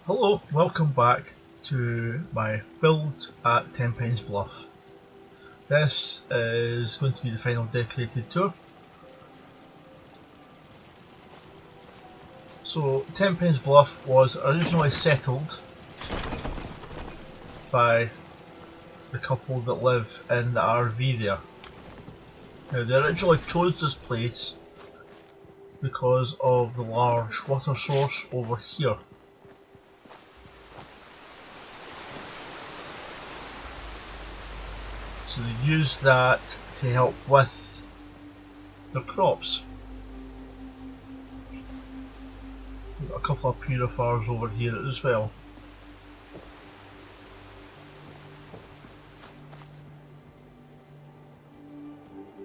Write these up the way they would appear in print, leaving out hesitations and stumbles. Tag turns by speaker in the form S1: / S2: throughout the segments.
S1: Hello, welcome back to my build at Tenpines Bluff. This is going to be the final decorated tour. So Tenpines Bluff was originally settled by the couple that live in the RV there. Now they originally chose this place because of the large water source over here. So they use that to help with their crops. We've got a couple of purifiers over here as well.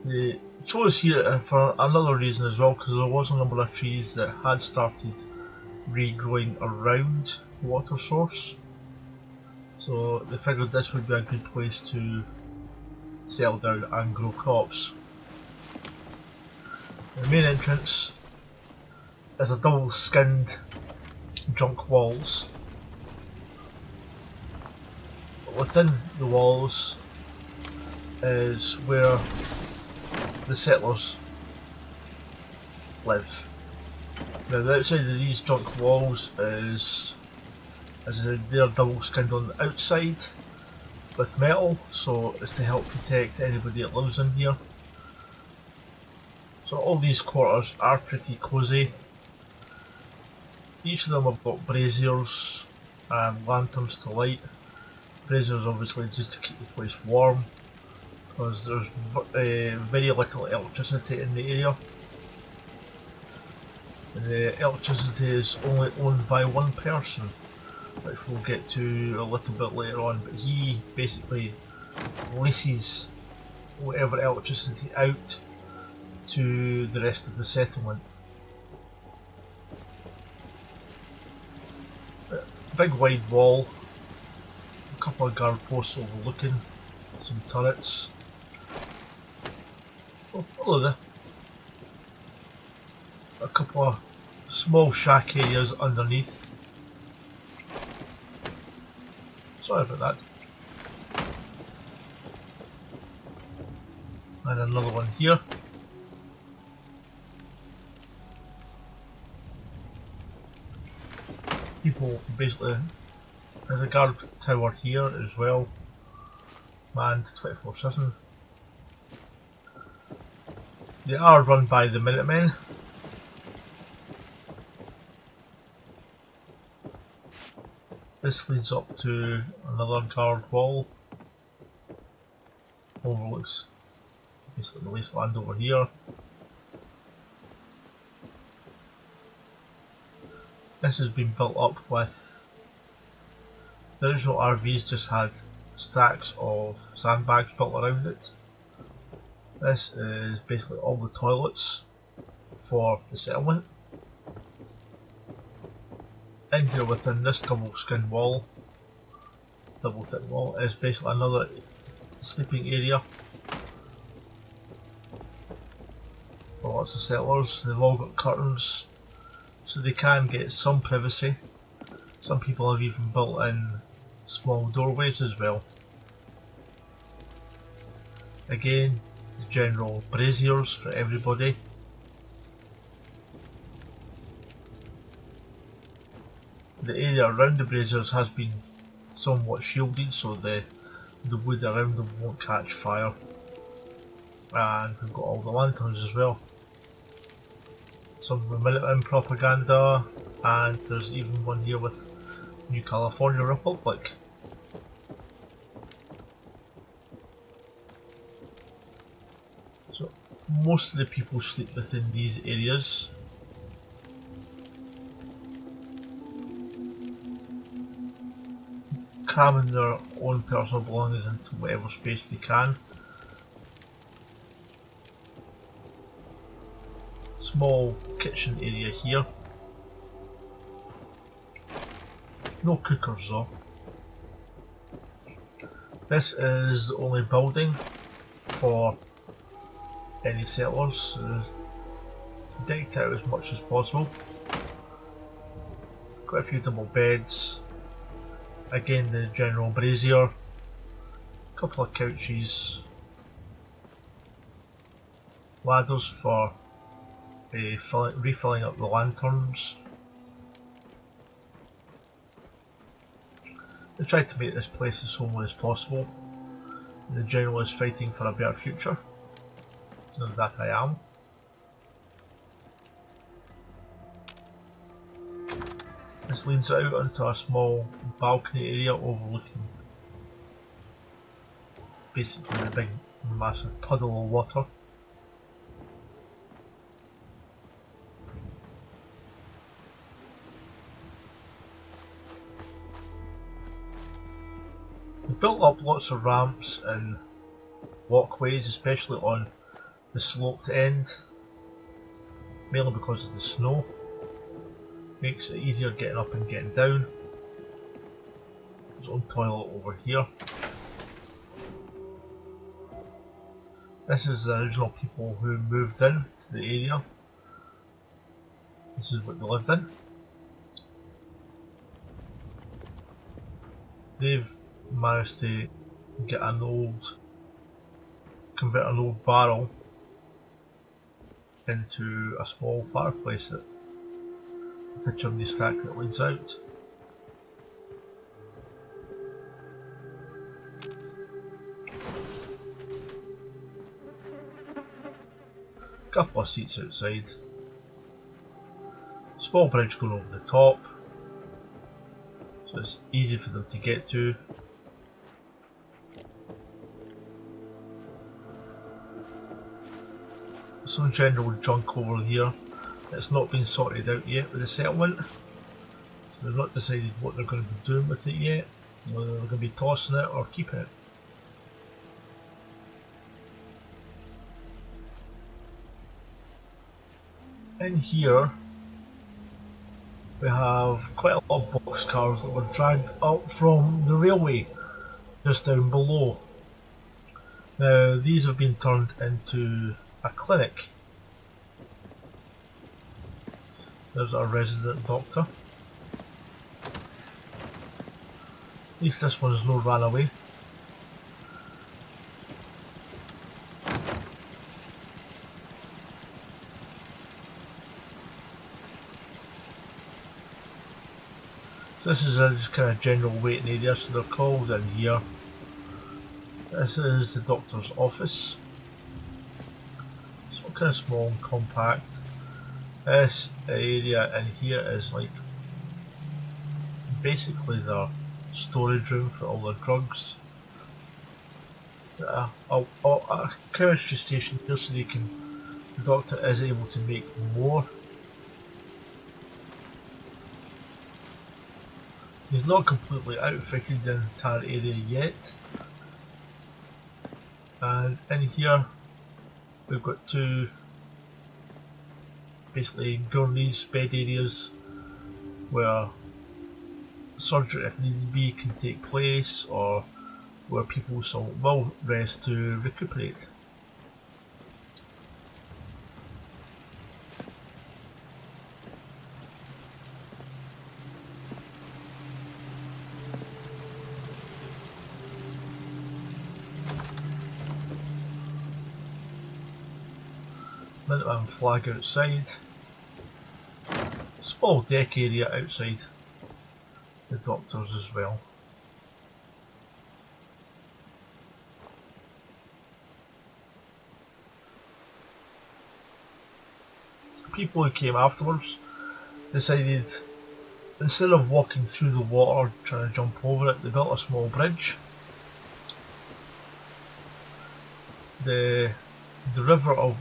S1: They chose here for another reason as well, because there was a number of trees that had started regrowing around the water source. So they figured this would be a good place to settle down and grow crops. The main entrance is a double skinned junk walls. But within the walls is where the settlers live. Now the outside of these junk walls is, as I said, they're double skinned on the outside with metal, so it's to help protect anybody that lives in here. So all these quarters are pretty cosy. Each of them have got braziers and lanterns to light. Braziers obviously just to keep the place warm, because there's very little electricity in the area. The electricity is only owned by one person, which we'll get to a little bit later on, but he basically leases whatever electricity out to the rest of the settlement. Big wide wall, a couple of guard posts overlooking, some turrets. Oh, hello there. A couple of small shack areas underneath. Sorry about that. And another one here. People basically, there's a guard tower here as well, manned 24/7. They are run by the Minutemen. This leads up to another guard wall. Overlooks basically the wasteland over here. This has been built up with, the original RVs just had stacks of sandbags built around it. This is basically all the toilets for the settlement. In here within this double skin wall, double thick wall, is basically another sleeping area for lots of settlers. They've all got curtains, so they can get some privacy. Some people have even built in small doorways as well. Again, the general braziers for everybody. The area around the braziers has been somewhat shielded, so the wood around them won't catch fire. And we've got all the lanterns as well. Some Minutemen propaganda, and there's even one here with New California Republic. So most of the people sleep within these areas. Cramming their own personal belongings into whatever space they can. Small kitchen area here. No cookers though. This is the only building for any settlers, so decked out as much as possible. Quite a few double beds. Again, the general brazier. A couple of couches. Ladders for refilling up the lanterns. They tried to make this place as homely as possible. And the general is fighting for a better future. So that I am. This leads out onto a small balcony area overlooking basically the big massive puddle of water. We've built up lots of ramps and walkways, especially on the sloped end, mainly because of the snow. Makes it easier getting up and getting down. There's a toilet over here. This is the original people who moved in to the area. This is what they lived in. They've managed to get convert an old barrel into a small fireplace with a chimney stack that leads out. Couple of seats outside. Small bridge going over the top, so it's easy for them to get to. Some general junk over here that's not been sorted out yet with the settlement, so they've not decided what they're going to be doing with it yet, whether they're going to be tossing it or keeping it. In here we have quite a lot of boxcars that were dragged up from the railway just down below. Now these have been turned into a clinic. There's our resident doctor. At least this one's no ran away. So this is a just kind of general waiting area, so they're called in here. This is the doctor's office. So kind of small and compact. This area in here is like basically their storage room for all their drugs. A chemistry station here, so the doctor is able to make more. He's not completely outfitted the entire area yet. And in here we've got two basically gurneys, bed areas where surgery, if need be, can take place, or where people will rest to recuperate. Minuteman flag outside. Small deck area outside the doctors as well. People who came afterwards decided, instead of walking through the water trying to jump over it, they built a small bridge. The river of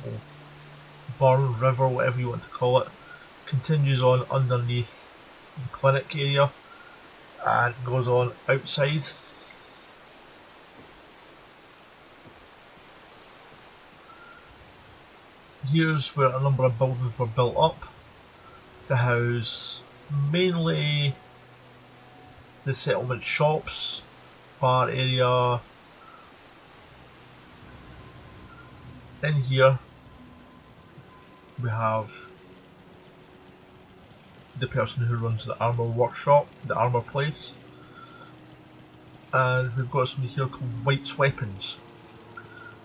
S1: Burn River, whatever you want to call it, continues on underneath the clinic area and goes on outside. Here's where a number of buildings were built up to house mainly the settlement shops, bar area. In here we have the person who runs the armour workshop, the armour place. And we've got something here called White's Weapons.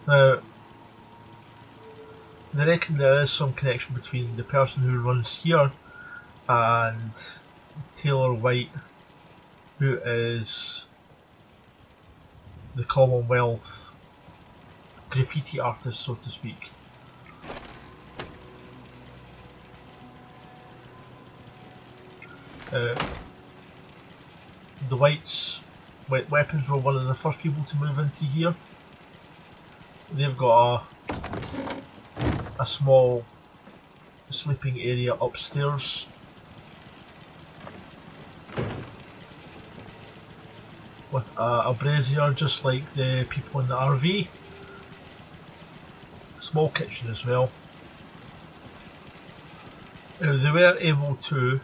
S1: Now, they reckon there is some connection between the person who runs here and Taylor White, who is the Commonwealth graffiti artist, so to speak. The White Weapons were one of the first people to move into here. They've got a small sleeping area upstairs. With a brazier, just like the people in the RV. Small kitchen as well. Now, they were able to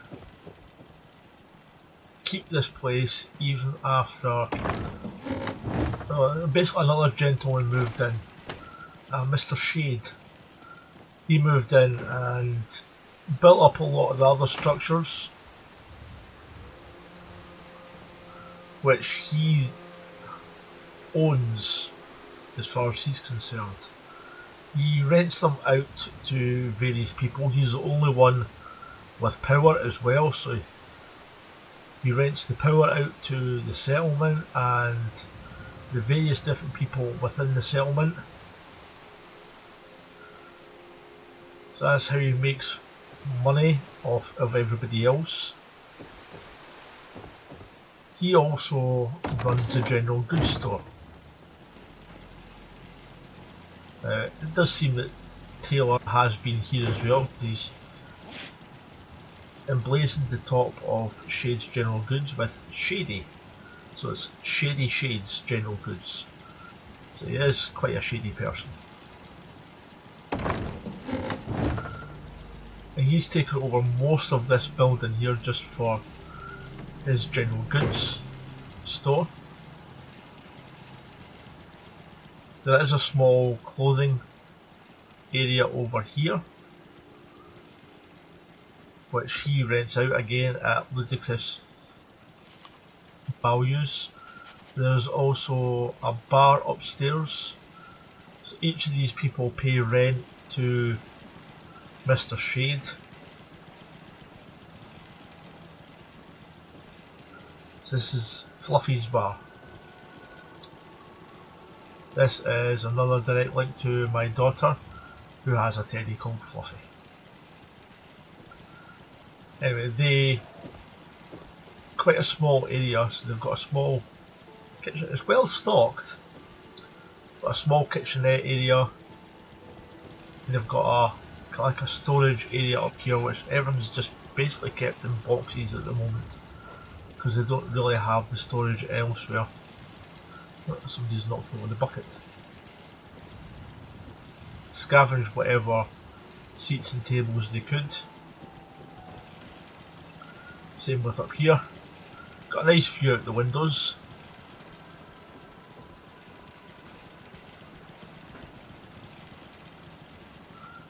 S1: keep this place even after basically another gentleman moved in, Mr. Shade. He moved in and built up a lot of the other structures, which he owns as far as he's concerned. He rents them out to various people. He's the only one with power as well, so he rents the power out to the settlement and the various different people within the settlement. So that's how he makes money off of everybody else. He also runs a general goods store. It does seem that Taylor has been here as well. He's emblazoned the top of Shade's General Goods with Shady. So it's Shady Shades General Goods. So he is quite a shady person. And he's taken over most of this building here just for his general goods store. There is a small clothing area over here, which he rents out again at ludicrous values. There's also a bar upstairs. So each of these people pay rent to Mr. Shade. So this is Fluffy's bar. This is another direct link to my daughter, who has a teddy called Fluffy. Anyway, quite a small area, so they've got a small kitchen. It's well stocked, but a small kitchenette area. And they've got like a storage area up here, which everyone's just basically kept in boxes at the moment, because they don't really have the storage elsewhere. Somebody's knocked over the bucket. Scavenged whatever seats and tables they could. Same with up here. Got a nice view out the windows.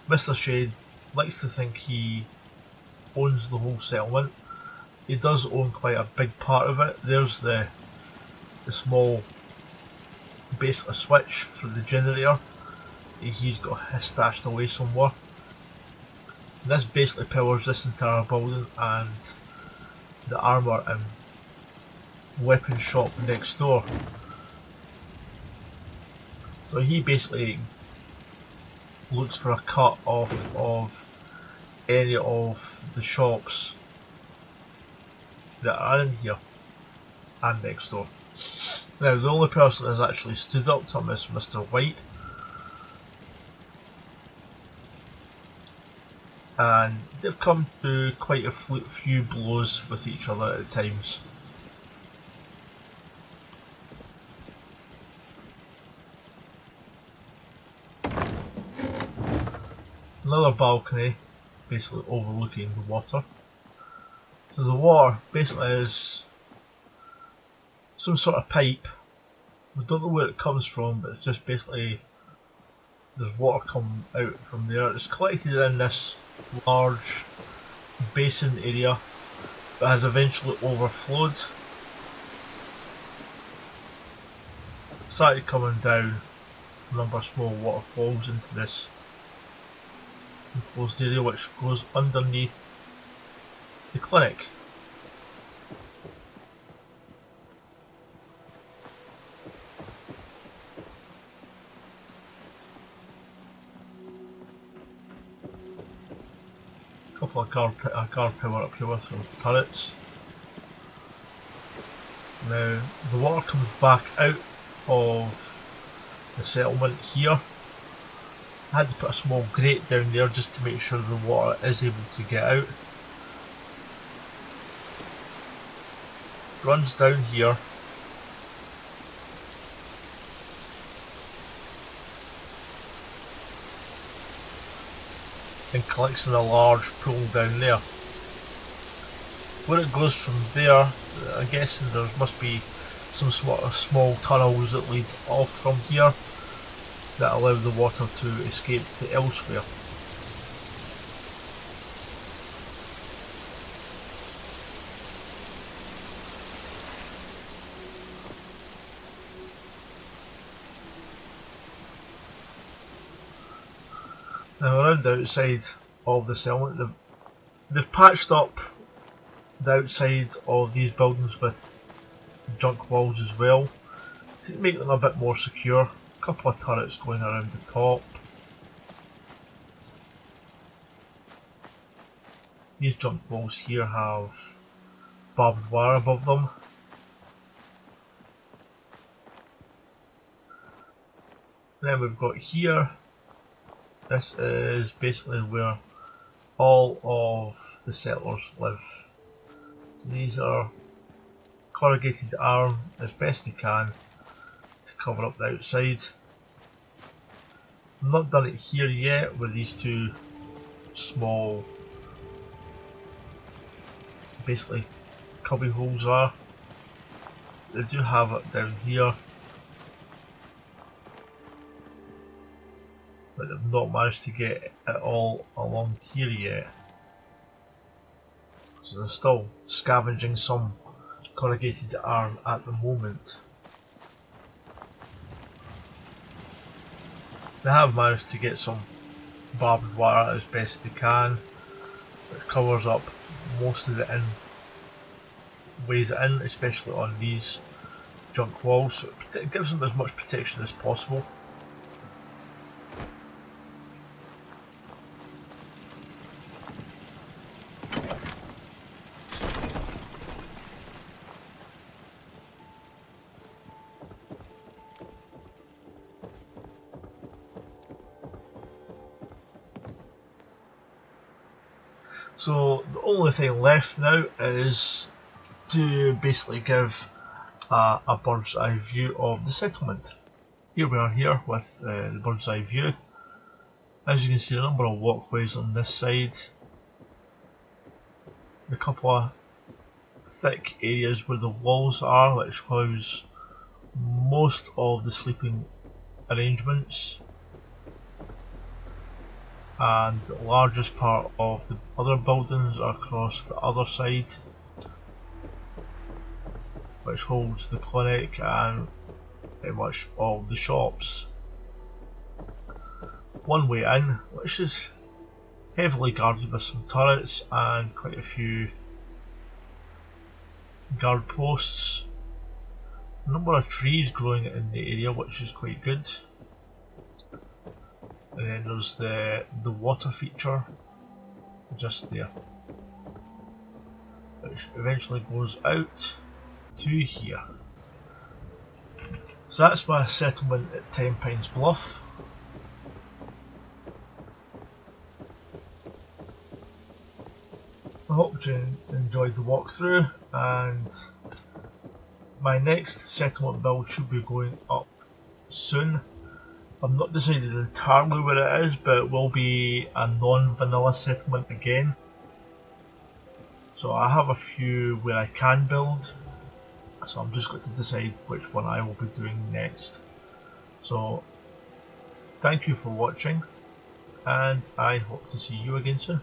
S1: Mr. Shade likes to think he owns the whole settlement. He does own quite a big part of it. There's the small basically switch for the generator. He's got stashed away somewhere. And this basically powers this entire building and the armour and weapon shop next door. So he basically looks for a cut off of any of the shops that are in here and next door. Now, the only person that has actually stood up to him is Mr. White, and they've come to quite a few blows with each other at times. Another balcony, basically overlooking the water. So the water basically is some sort of pipe. We don't know where it comes from, but it's just basically there's water coming out from there. It's collected in this large basin area It has eventually overflowed, started coming down a number of small waterfalls into this enclosed area which goes underneath the clinic. A couple of guard tower up here with some turrets. Now the water comes back out of the settlement here. I had to put a small grate down there just to make sure the water is able to get out. Runs down here. And collects in a large pool down there. Where it goes from there, I'm guessing there must be some sort of small tunnels that lead off from here that allow the water to escape to elsewhere. Now around the outside of the settlement, they've patched up the outside of these buildings with junk walls as well to make them a bit more secure. A couple of turrets going around the top. These junk walls here have barbed wire above them. Then we've got here, this is basically where all of the settlers live. So these are corrugated iron as best they can to cover up the outside. I've not done it here yet where these two small basically cubby holes are. They do have it down here, but they've not managed to get it all along here yet. So they're still scavenging some corrugated iron at the moment. They have managed to get some barbed wire as best they can, which covers up most of the ways in, especially on these junk walls, so it gives them as much protection as possible. So the only thing left now is to basically give a bird's eye view of the settlement. Here we are here with the bird's eye view. As you can see, a number of walkways on this side, a couple of thick areas where the walls are, which house most of the sleeping arrangements, and the largest part of the other buildings are across the other side, which holds the clinic and pretty much all the shops. One way in, which is heavily guarded with some turrets and quite a few guard posts. A number of trees growing in the area, which is quite good. And then there's the water feature just there, which eventually goes out to here. So that's my settlement at Tenpines Bluff. I hope you enjoyed the walkthrough, and my next settlement build should be going up soon. I've not decided entirely where it is, but it will be a non-vanilla settlement again. So I have a few where I can build, so I'm just going to decide which one I will be doing next. So thank you for watching, and I hope to see you again soon.